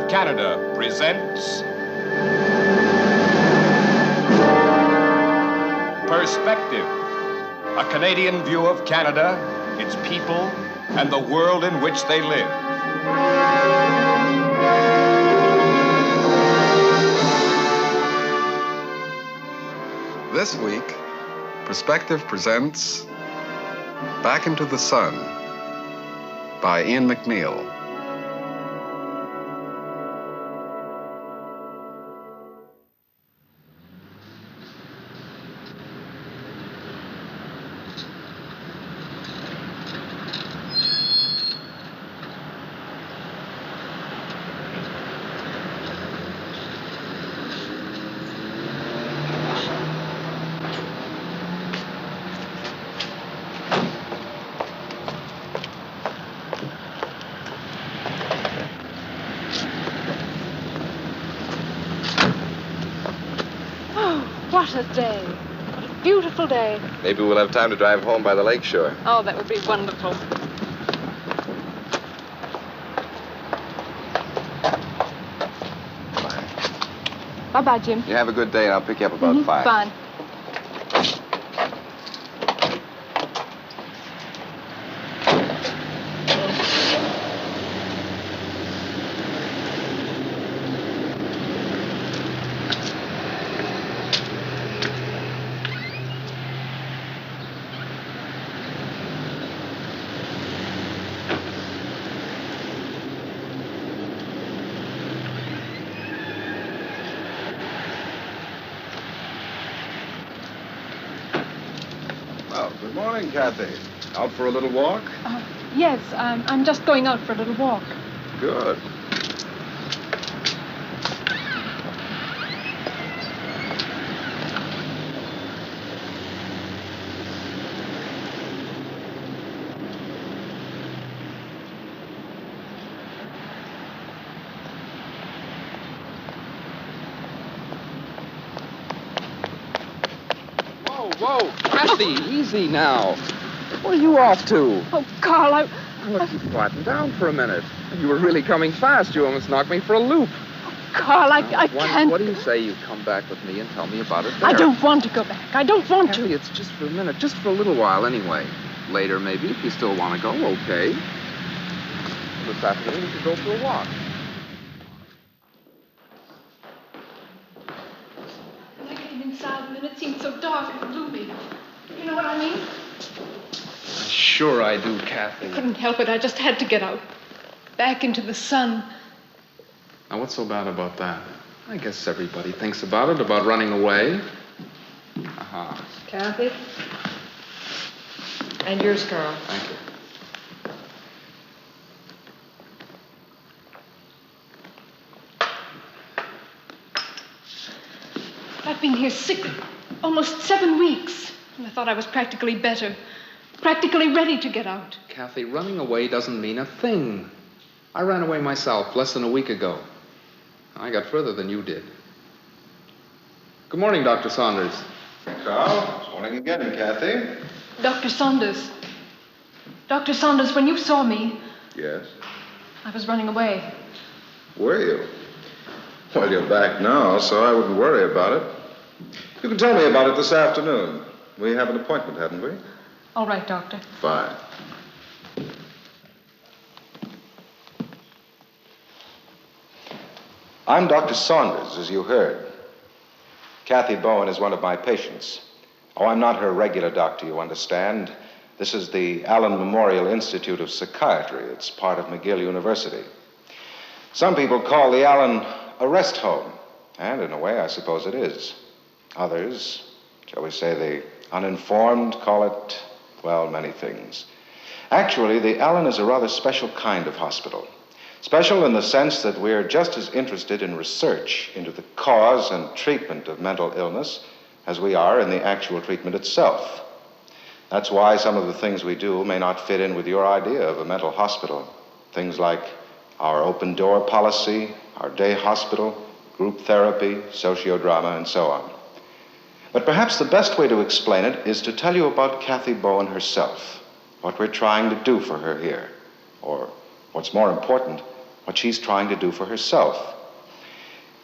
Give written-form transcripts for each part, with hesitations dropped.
Canada presents Perspective, a Canadian view of Canada, its people, and the world in which they live. This week, Perspective presents Back into the Sun by Ian McNeill. What a day. What a beautiful day. Maybe we'll have time to drive home by the lake shore. Oh, that would be wonderful. Bye. Bye-bye, Jim. You have a good day, and I'll pick you up about 5. Fine. Good morning, Kathy. Out for a little walk? Yes, I'm just going out for a little walk. Good. Whoa, Kathy, easy now. Where are you off to? Oh, Carl, Look, you flattened down for a minute. You were really coming fast. You almost knocked me for a loop. Carl, I can't... What do you say you come back with me and tell me about it there? I don't want to go back. I don't want Kathy, to. it's just for a minute, just for a little while anyway. Later, maybe, if you still want to go, okay. This afternoon, we could go for a walk. When I came inside, and then it seemed so dark and gloomy. You know what I mean? Sure I do, Kathy. I couldn't help it. I just had to get out. Back into the sun. Now, what's so bad about that? I guess everybody thinks about it, about running away. Aha. Kathy? And yours, Carl. Thank you. I've been here sick almost 7 weeks. And I thought I was practically better. Practically ready to get out. Kathy, running away doesn't mean a thing. I ran away myself less than a week ago. I got further than you did. Good morning, Dr. Saunders. Carl, morning again, Kathy. Dr. Saunders. Dr. Saunders, when you saw me, Yes? I was running away. Were you? Well, you're back now, so I wouldn't worry about it. You can tell me about it this afternoon. We have an appointment, haven't we? All right, Doctor. Fine. I'm Dr. Saunders, as you heard. Kathy Bowen is one of my patients. Oh, I'm not her regular doctor, you understand. This is the Allan Memorial Institute of Psychiatry. It's part of McGill University. Some people call the Allan a rest home, and in a way, I suppose it is. Others, shall we say the uninformed, call it, well, many things. Actually, the Allan is a rather special kind of hospital. Special in the sense that we're just as interested in research into the cause and treatment of mental illness as we are in the actual treatment itself. That's why some of the things we do may not fit in with your idea of a mental hospital. Things like our open door policy, our day hospital, group therapy, sociodrama, and so on. But perhaps the best way to explain it is to tell you about Kathy Bowen herself, what we're trying to do for her here, or what's more important, what she's trying to do for herself.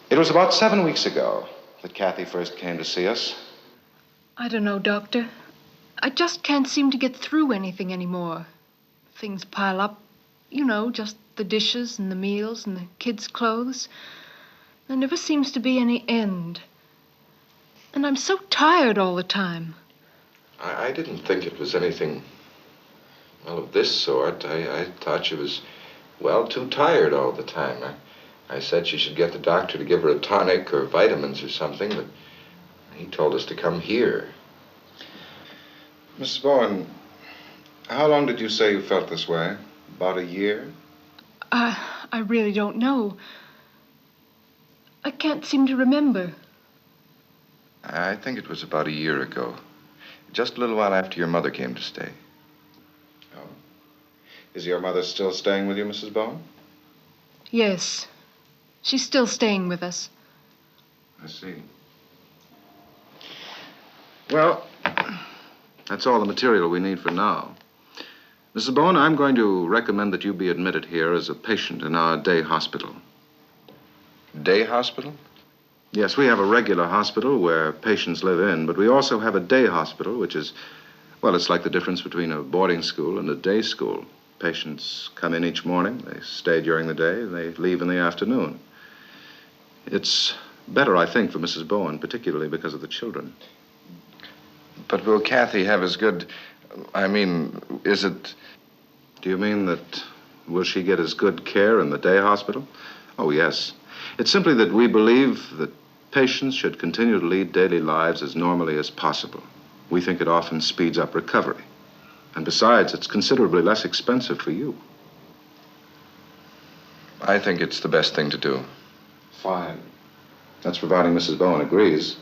It was about 7 weeks ago that Kathy first came to see us. I don't know, Doctor. I just can't seem to get through anything anymore. Things pile up. You know, just the dishes and the meals and the kids' clothes. There never seems to be any end. And I'm so tired all the time. I didn't think it was anything, well, of this sort. I thought she was, well, too tired all the time. I said she should get the doctor to give her a tonic or vitamins or something, but he told us to come here. Mrs. Bowen, how long did you say you felt this way? About a year? I really don't know. I can't seem to remember. I think it was about a year ago. Just a little while after your mother came to stay. Oh. Is your mother still staying with you, Mrs. Bowen? Yes. She's still staying with us. I see. Well, that's all the material we need for now. Mrs. Bowen, I'm going to recommend that you be admitted here as a patient in our day hospital. Day hospital? Yes, we have a regular hospital where patients live in, but we also have a day hospital, which is, well, it's like the difference between a boarding school and a day school. Patients come in each morning, they stay during the day, and they leave in the afternoon. It's better, I think, for Mrs. Bowen, particularly because of the children. But will Kathy have as good, I mean, is it... Do you mean that, will she get as good care in the day hospital? Oh, yes. It's simply that we believe that patients should continue to lead daily lives as normally as possible. We think it often speeds up recovery. And besides, it's considerably less expensive for you. I think it's the best thing to do. Fine. That's providing Mrs. Bowen agrees.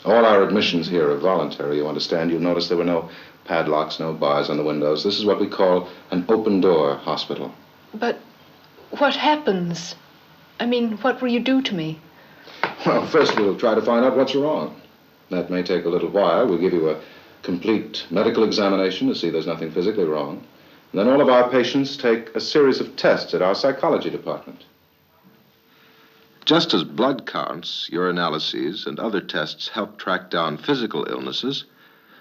All our admissions here are voluntary, you understand. You'll notice there were no padlocks, no bars on the windows. This is what we call an open-door hospital. But what happens? I mean, what will you do to me? Well, first we'll try to find out what's wrong. That may take a little while. We'll give you a complete medical examination to see there's nothing physically wrong. And then all of our patients take a series of tests at our psychology department. Just as blood counts, urinalyses, and other tests help track down physical illnesses,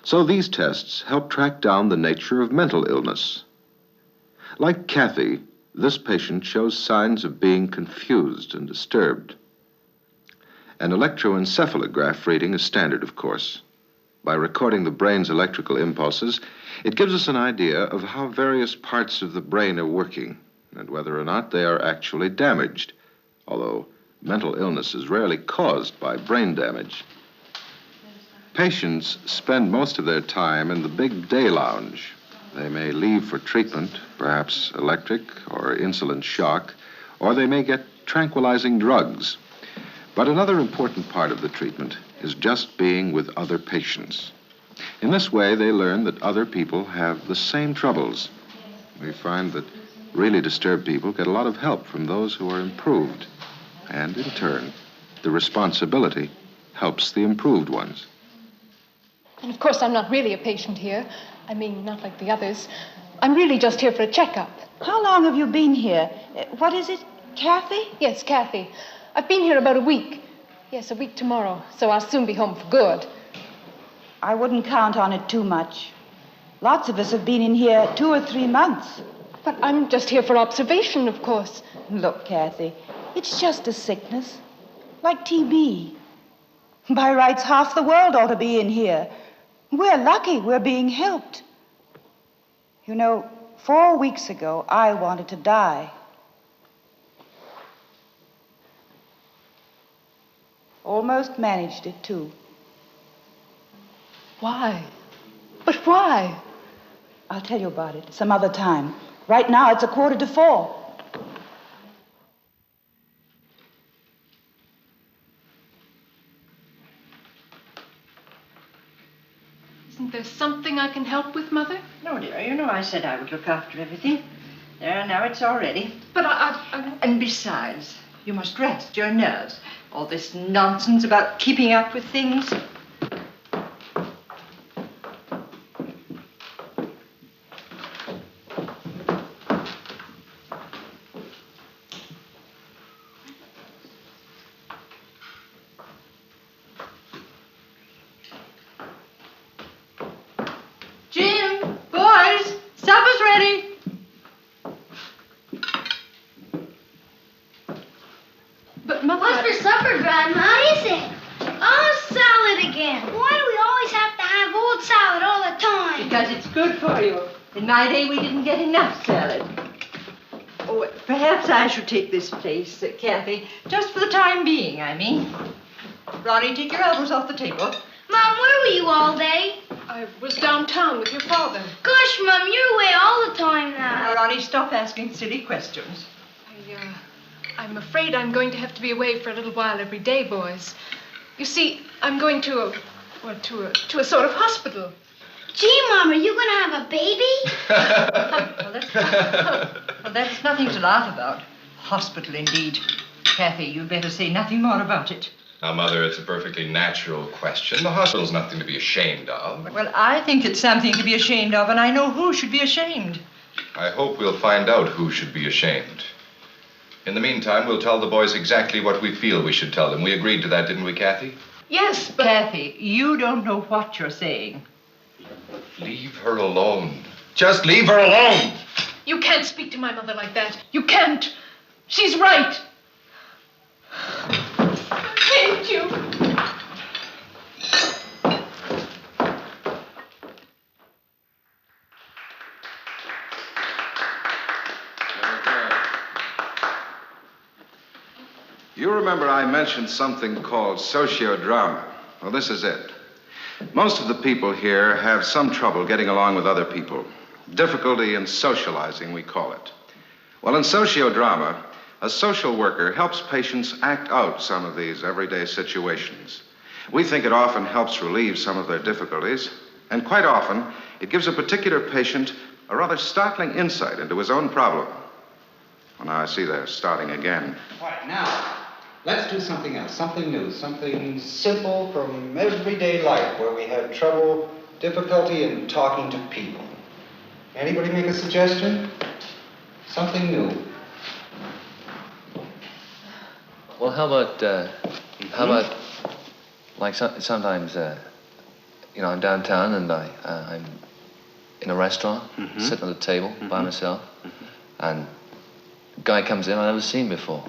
so these tests help track down the nature of mental illness. Like Kathy, this patient shows signs of being confused and disturbed. An electroencephalograph reading is standard, of course. By recording the brain's electrical impulses, it gives us an idea of how various parts of the brain are working and whether or not they are actually damaged, although mental illness is rarely caused by brain damage. Patients spend most of their time in the big day lounge. They may leave for treatment, perhaps electric or insulin shock, or they may get tranquilizing drugs. But another important part of the treatment is just being with other patients. In this way, they learn that other people have the same troubles. We find that really disturbed people get a lot of help from those who are improved. And in turn, the responsibility helps the improved ones. And of course, I'm not really a patient here. I mean, not like the others. I'm really just here for a checkup. How long have you been here? What is it, Kathy? Yes, Kathy. I've been here about a week. Yes, a week tomorrow. So I'll soon be home for good. I wouldn't count on it too much. Lots of us have been in here 2 or 3 months. But I'm just here for observation, of course. Look, Kathy, it's just a sickness, like TB. By rights, half the world ought to be in here. We're lucky we're being helped. You know, 4 weeks ago, I wanted to die. Almost managed it, too. Why? But why? I'll tell you about it some other time. Right now, it's 3:45. Isn't there something I can help with, Mother? No, dear, you know I said I would look after everything. There, now it's all ready. But And besides, you must rest your nerves. All this nonsense about keeping up with things. In my day, we didn't get enough salad. Oh, perhaps I should take this place, Kathy, just for the time being, I mean. Ronnie, take your elbows off the table. Mom, where were you all day? I was downtown with your father. Gosh, Mom, you're away all the time Now, now. Ronnie, stop asking silly questions. I'm afraid I'm going to have to be away for a little while every day, boys. You see, I'm going to a sort of hospital. Gee, Mom, are you going to have a baby? Well, that's nothing to laugh about. Hospital, indeed. Kathy, you'd better say nothing more about it. Now, Mother, it's a perfectly natural question. The hospital's nothing to be ashamed of. Well, I think it's something to be ashamed of, and I know who should be ashamed. I hope we'll find out who should be ashamed. In the meantime, we'll tell the boys exactly what we feel we should tell them. We agreed to that, didn't we, Kathy? Yes, but... Kathy, you don't know what you're saying. Leave her alone. Just leave her alone! You can't speak to my mother like that. You can't. She's right. I hate you. You remember I mentioned something called sociodrama. Well, this is it. Most of the people here have some trouble getting along with other people. Difficulty in socializing, we call it. Well, in sociodrama, a social worker helps patients act out some of these everyday situations. We think it often helps relieve some of their difficulties, and quite often, it gives a particular patient a rather startling insight into his own problem. Well, now I see they're starting again. All right, now, let's do something else, something new, something simple from everyday life where we have trouble, difficulty in talking to people. Anybody make a suggestion? Something new. Well, how about, like sometimes, you know, I'm downtown and I'm in a restaurant, sitting at a table by myself, and a guy comes in I've never seen before.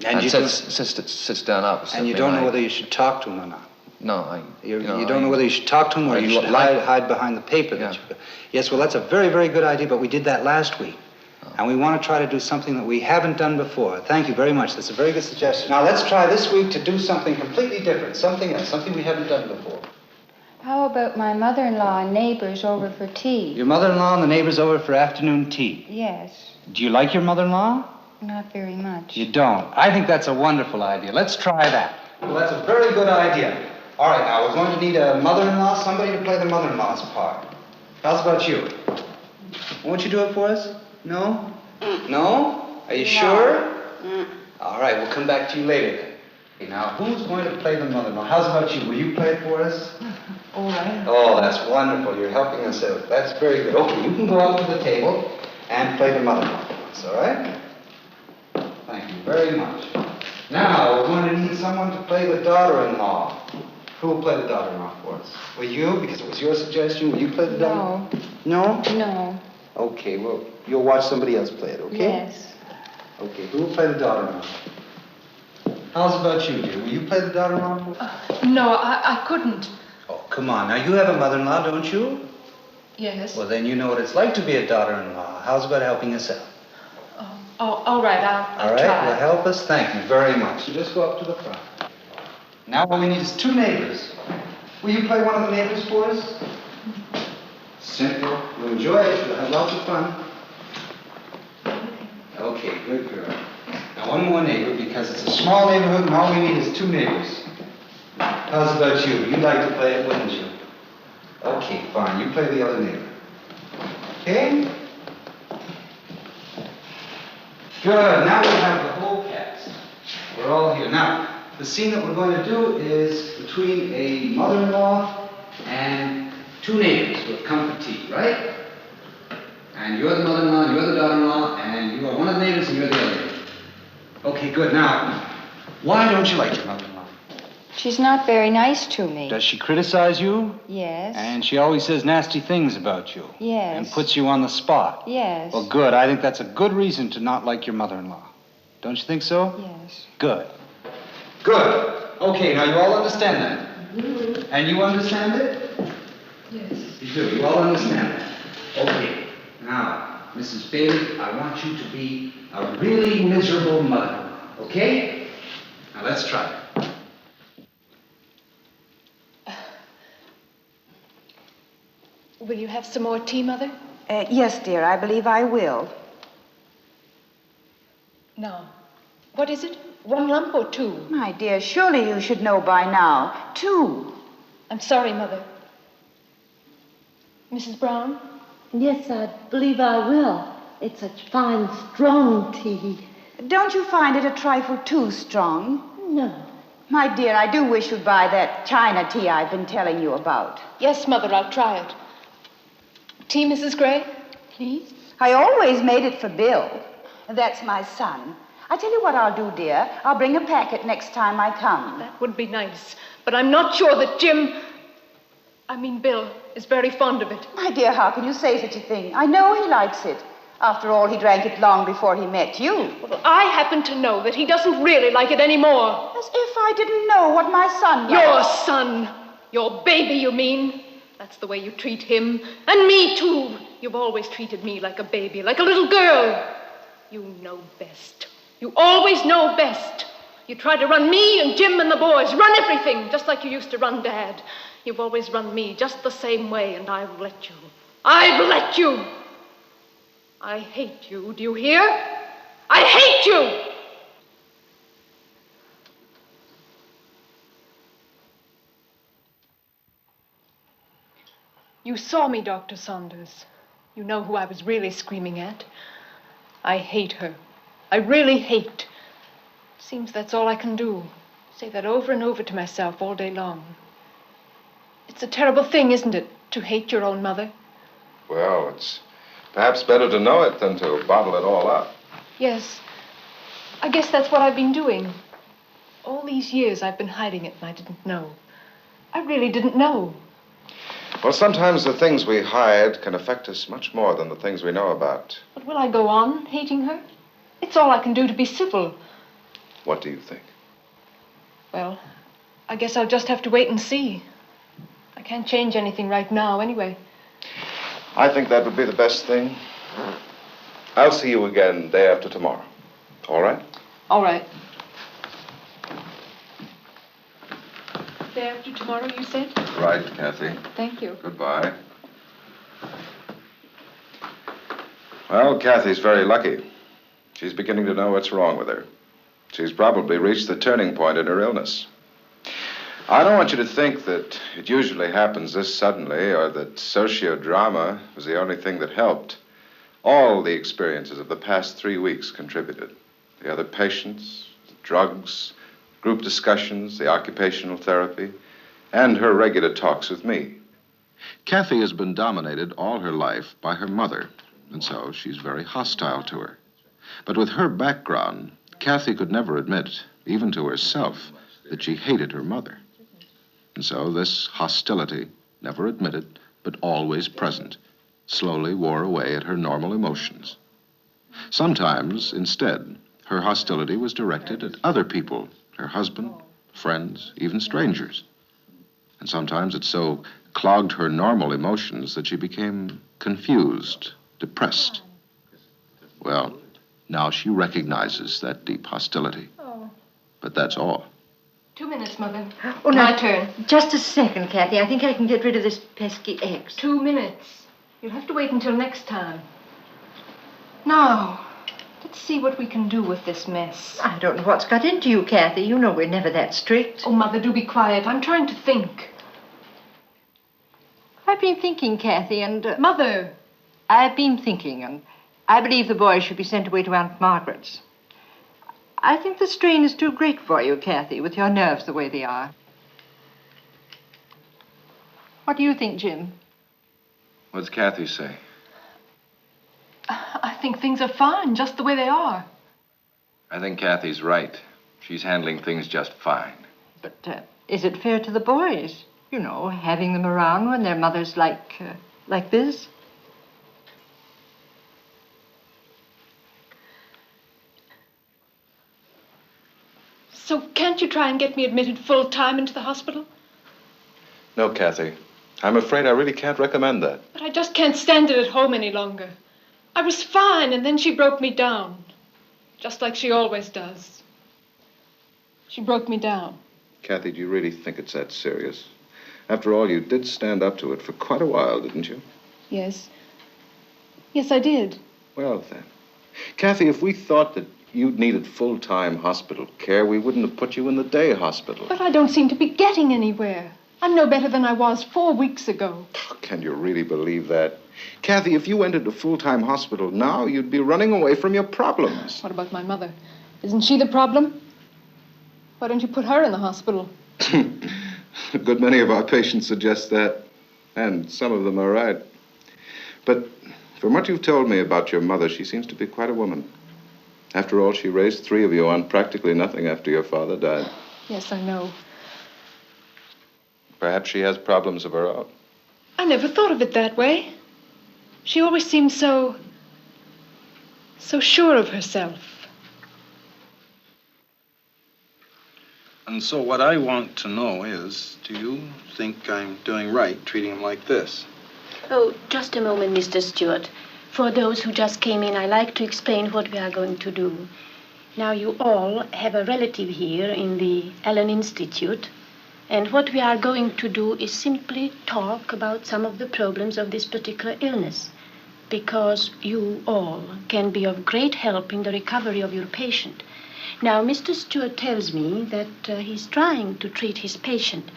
And sits down opposite me. And you don't know whether you should talk to him or not. No, you don't know whether you should talk to him or you should hide behind the paper. Yeah. Yes, well, that's a very, very good idea, but we did that last week. And we want to try to do something that we haven't done before. Thank you very much. That's a very good suggestion. Now, let's try this week to do something completely different, something else, something we haven't done before. How about my mother-in-law and neighbors over for tea? Your mother-in-law and the neighbors over for afternoon tea. Yes, Do you like your mother-in-law? not very much. You don't. I think that's a wonderful idea. Let's try that. Well, that's a very good idea. All right, now, we're going to need a mother-in-law, somebody to play the mother-in-law's part. How's about you? Won't you do it for us? No? No? Are you sure? All right, we'll come back to you later then. Okay, now, who's going to play the mother-in-law? How's about you? Will you play it for us? All right. Oh, that's wonderful. You're helping us out. That's very good. Okay, you can go up to the table and play the mother-in-law for us, all right? Thank you very much. Now, we're going to need someone to play the daughter-in-law. Who will play the daughter-in-law for us? Will you? Because it was your suggestion. Will you play the daughter? No. No? No. Okay, well, you'll watch somebody else play it, okay? Yes. Okay, who will play the daughter-in-law? How's about you, dear? Will you play the daughter-in-law for us? No, I couldn't. Oh, come on. Now, you have a mother-in-law, don't you? Yes. Well, then you know what it's like to be a daughter-in-law. How's about helping us out? Oh, all right, I'll All right, try. well, help us. Thank you very much. You just go up to the front. Now, what we need is two neighbors. Will you play one of the neighbors for us? Simple. You'll enjoy it. You'll have lots of fun. Okay, good girl. Now, one more neighbor, because it's a small neighborhood, and all we need is two neighbors. How's about you? You'd like to play it, wouldn't you? Okay, fine. You play the other neighbor. Okay? Good. Now we have the whole cast. We're all here. Now, the scene that we're going to do is between a mother-in-law and two neighbors who have come for tea, right? And you're the mother-in-law, and you're the daughter-in-law, and you are one of the neighbors, and you're the other neighbor. Okay, good. Now, why don't you like your mother-in-law? She's not very nice to me. Does she criticize you? Yes. And she always says nasty things about you. Yes. And puts you on the spot. Yes. Well, good. I think that's a good reason to not like your mother-in-law. Don't you think so? Yes. Good. Good. Okay, now you all understand that? And you understand it? Yes. You do. You all understand that? Okay. Now, Mrs. Bailey, I want you to be a really miserable mother, okay? Now, let's try it. Will you have some more tea, Mother? Yes, dear, I believe I will. Now, what is it? 1 lump or 2? My dear, surely you should know by now. 2. I'm sorry, Mother. Mrs. Brown? Yes, I believe I will. It's such fine, strong tea. Don't you find it a trifle too strong? No. My dear, I do wish you'd buy that China tea I've been telling you about. Yes, Mother, I'll try it. Tea, Mrs. Gray? Please? I always made it for Bill. That's my son. I tell you what I'll do, dear. I'll bring a packet next time I come. That would be nice. But I'm not sure that Bill, is very fond of it. My dear, how can you say such a thing? I know he likes it. After all, he drank it long before he met you. Well, I happen to know that he doesn't really like it anymore. As if I didn't know what my son liked. Your son. Your baby, you mean? That's the way you treat him. And me, too. You've always treated me like a baby, like a little girl. You know best. You always know best. You try to run me and Jim and the boys, run everything, just like you used to run Dad. You've always run me just the same way, and I've let you. I've let you. I hate you, do you hear? I hate you! You saw me, Dr. Saunders. You know who I was really screaming at. I hate her. I really hate. Seems that's all I can do. Say that over and over to myself all day long. It's a terrible thing, isn't it, to hate your own mother? Well, it's perhaps better to know it than to bottle it all up. Yes. I guess that's what I've been doing. All these years I've been hiding it and I didn't know. I really didn't know. Well, sometimes the things we hide can affect us much more than the things we know about. But will I go on hating her? It's all I can do to be civil. What do you think? Well, I guess I'll just have to wait and see. I can't change anything right now anyway. I think that would be the best thing. I'll see you again day after tomorrow. All right? All right. Day after tomorrow, you said? Right, Kathy. Thank you. Goodbye. Well, Kathy's very lucky. She's beginning to know what's wrong with her. She's probably reached the turning point in her illness. I don't want you to think that it usually happens this suddenly or that sociodrama was the only thing that helped. All the experiences of the past 3 weeks contributed. The other patients, the drugs, group discussions, the occupational therapy, and her regular talks with me. Kathy has been dominated all her life by her mother, and so she's very hostile to her. But with her background, Kathy could never admit, even to herself, that she hated her mother. And so this hostility, never admitted, but always present, slowly wore away at her normal emotions. Sometimes, instead, her hostility was directed at other people, her husband, friends, even strangers. And sometimes it so clogged her normal emotions that she became confused, depressed. Well, now she recognizes that deep hostility. Oh. But that's all. 2 minutes, Mother. Oh, My now, turn. Just a second, Kathy. I think I can get rid of this pesky X. 2 minutes. You'll have to wait until next time. Now, let's see what we can do with this mess. I don't know what's got into you, Kathy. You know we're never that strict. Oh, Mother, do be quiet. I'm trying to think. I've been thinking, Kathy, and... Mother! I've been thinking, and I believe the boys should be sent away to Aunt Margaret's. I think the strain is too great for you, Kathy, with your nerves the way they are. What do you think, Jim? What's Kathy say? I think things are fine, just the way they are. I think Kathy's right. She's handling things just fine. But is it fair to the boys? You know, having them around when their mother's like this? So can't you try and get me admitted full-time into the hospital? No, Kathy. I'm afraid I really can't recommend that. But I just can't stand it at home any longer. I was fine, and then she broke me down. Just like she always does. She broke me down. Kathy, do you really think it's that serious? After all, you did stand up to it for quite a while, didn't you? Yes. Yes, I did. Well, then. Kathy, if we thought that you needed full-time hospital care, we wouldn't have put you in the day hospital. But I don't seem to be getting anywhere. I'm no better than I was 4 weeks ago. Can you really believe that? Kathy, if you went into full-time hospital now, you'd be running away from your problems. What about my mother? Isn't she the problem? Why don't you put her in the hospital? A good many of our patients suggest that, and some of them are right. But from what you've told me about your mother, she seems to be quite a woman. After all, she raised 3 of you on practically nothing after your father died. Yes, I know. Perhaps she has problems of her own. I never thought of it that way. She always seemed so sure of herself. And so what I want to know is, do you think I'm doing right treating him like this? Oh, just a moment, Mr. Stewart. For those who just came in, I'd like to explain what we are going to do. Now, you all have a relative here in the Allan Institute, and what we are going to do is simply talk about some of the problems of this particular illness, because you all can be of great help in the recovery of your patient. Now, Mr. Stewart tells me that he's trying to treat his patient.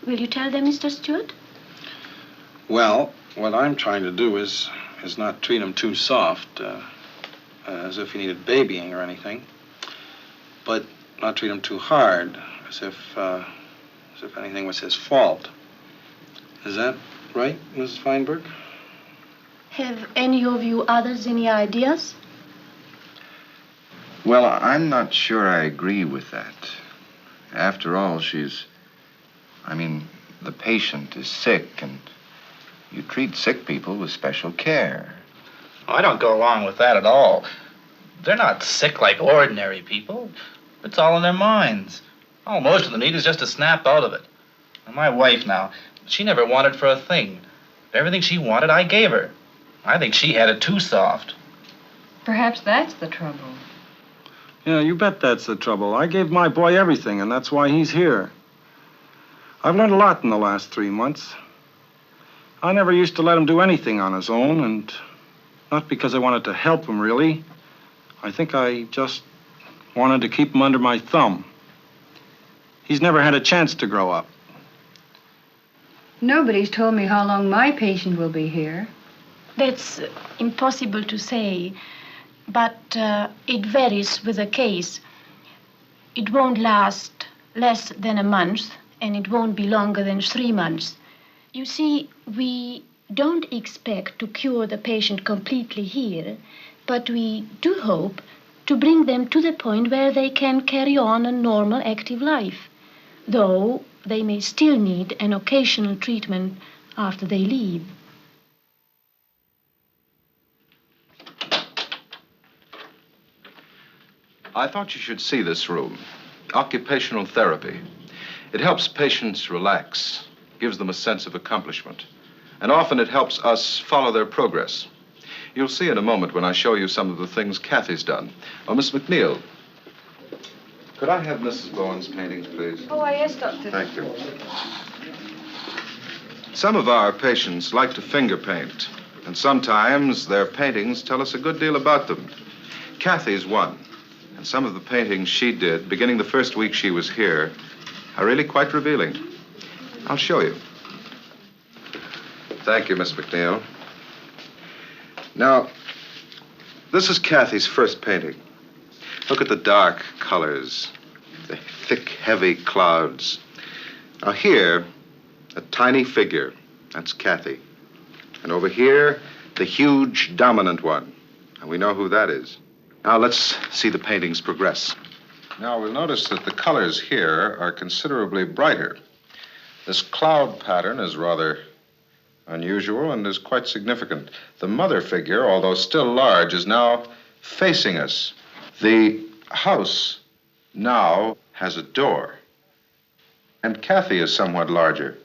Will you tell them, Mr. Stewart? Well, what I'm trying to do is not treat him too soft, as if he needed babying or anything, but not treat him too hard, as if anything was his fault. Is that right, Mrs. Feinberg? Have any of you others any ideas? Well, I'm not sure I agree with that. After all, the patient is sick, and you treat sick people with special care. Oh, I don't go along with that at all. They're not sick like ordinary people. It's all in their minds. All most of them need is just to snap out of it. And my wife now, she never wanted for a thing. Everything she wanted, I gave her. I think she had it too soft. Perhaps that's the trouble. Yeah, you bet that's the trouble. I gave my boy everything, and that's why he's here. I've learned a lot in the last 3 months. I never used to let him do anything on his own, and not because I wanted to help him, really. I think I just wanted to keep him under my thumb. He's never had a chance to grow up. Nobody's told me how long my patient will be here. That's impossible to say, but it varies with the case. It won't last less than a month, and it won't be longer than 3 months. You see, we don't expect to cure the patient completely here, but we do hope to bring them to the point where they can carry on a normal, active life, though they may still need an occasional treatment after they leave. I thought you should see this room. Occupational therapy. It helps patients relax, gives them a sense of accomplishment, and often it helps us follow their progress. You'll see in a moment when I show you some of the things Kathy's done. Oh, Miss McNeil, could I have Mrs. Bowen's paintings, please? Oh, yes, Doctor. Thank you. Some of our patients like to finger paint, and sometimes their paintings tell us a good deal about them. Kathy's one, and some of the paintings she did, beginning the first week she was here, are really quite revealing. I'll show you. Thank you, Miss McNeil. Now, this is Kathy's first painting. Look at the dark colors, the thick, heavy clouds. Now here, a tiny figure. That's Kathy. And over here, the huge, dominant one. And we know who that is. Now let's see the paintings progress. Now we'll notice that the colors here are considerably brighter. This cloud pattern is rather unusual and is quite significant. The mother figure, although still large, is now facing us. The house now has a door. And Kathy is somewhat larger.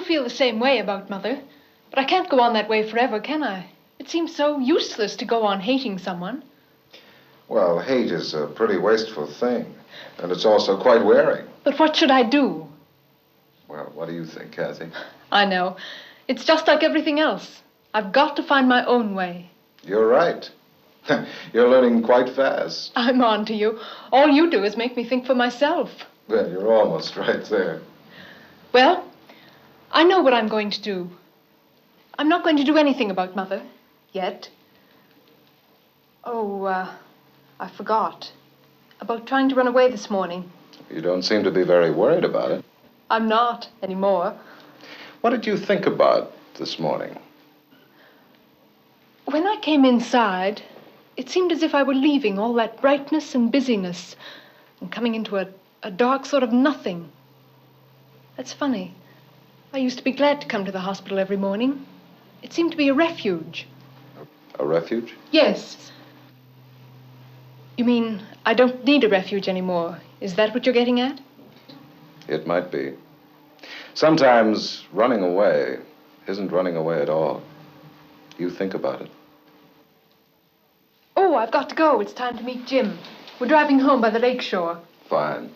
feel the same way about Mother. But I can't go on that way forever, can I? It seems so useless to go on hating someone. Well, hate is a pretty wasteful thing. And it's also quite wearing. But what should I do? Well, what do you think, Kathy? I know. It's just like everything else. I've got to find my own way. You're right. You're learning quite fast. I'm on to you. All you do is make me think for myself. Well, you're almost right there. Well, I know what I'm going to do. I'm not going to do anything about Mother. Yet. Oh, I forgot. About trying to run away this morning. You don't seem to be very worried about it. I'm not anymore. What did you think about this morning? When I came inside, it seemed as if I were leaving all that brightness and busyness and coming into a dark sort of nothing. That's funny. I used to be glad to come to the hospital every morning. It seemed to be a refuge. A refuge? Yes. You mean I don't need a refuge anymore? Is that what you're getting at? It might be. Sometimes running away isn't running away at all. You think about it. Oh, I've got to go. It's time to meet Jim. We're driving home by the lake shore. Fine.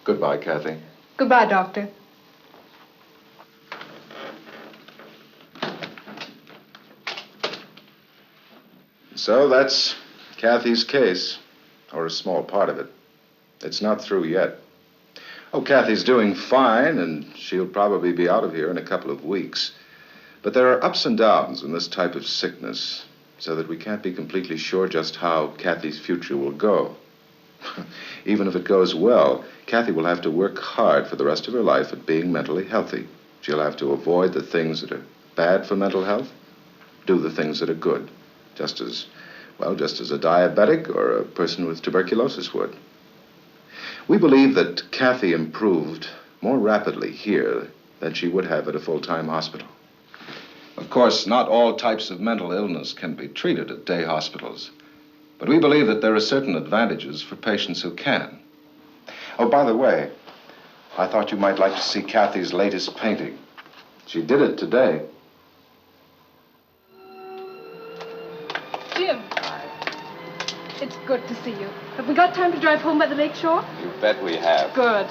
Goodbye, Kathy. Goodbye, Doctor. So that's Kathy's case, or a small part of it. It's not through yet. Oh, Kathy's doing fine, and she'll probably be out of here in a couple of weeks. But there are ups and downs in this type of sickness, so that we can't be completely sure just how Kathy's future will go. Even if it goes well, Kathy will have to work hard for the rest of her life at being mentally healthy. She'll have to avoid the things that are bad for mental health, do the things that are good, just as a diabetic or a person with tuberculosis would. We believe that Kathy improved more rapidly here than she would have at a full-time hospital. Of course, not all types of mental illness can be treated at day hospitals, but we believe that there are certain advantages for patients who can. Oh, by the way, I thought you might like to see Kathy's latest painting. She did it today. Jim. It's good to see you. Have we got time to drive home by the lake shore? You bet we have. Good.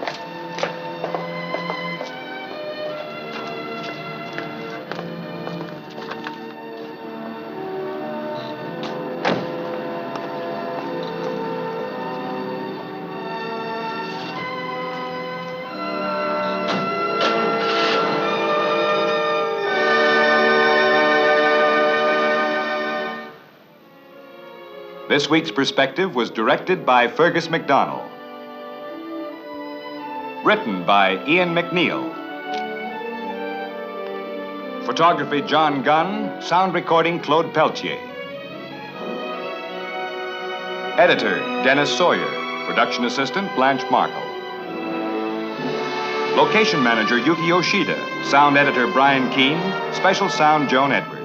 This week's Perspective was directed by Fergus McDonell. Written by Ian McNeil. Photography, John GUNN. Sound recording, Claude Pelletier. Editor, Dennis Sawyer. Production assistant, Blanche Markle. Location manager, YUKI YOSHIDA. Sound editor, Brian Keene. Special sound, Joan Edwards.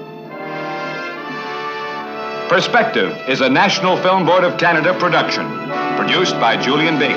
Perspective is a National Film Board of Canada production, produced by Julian Biggs.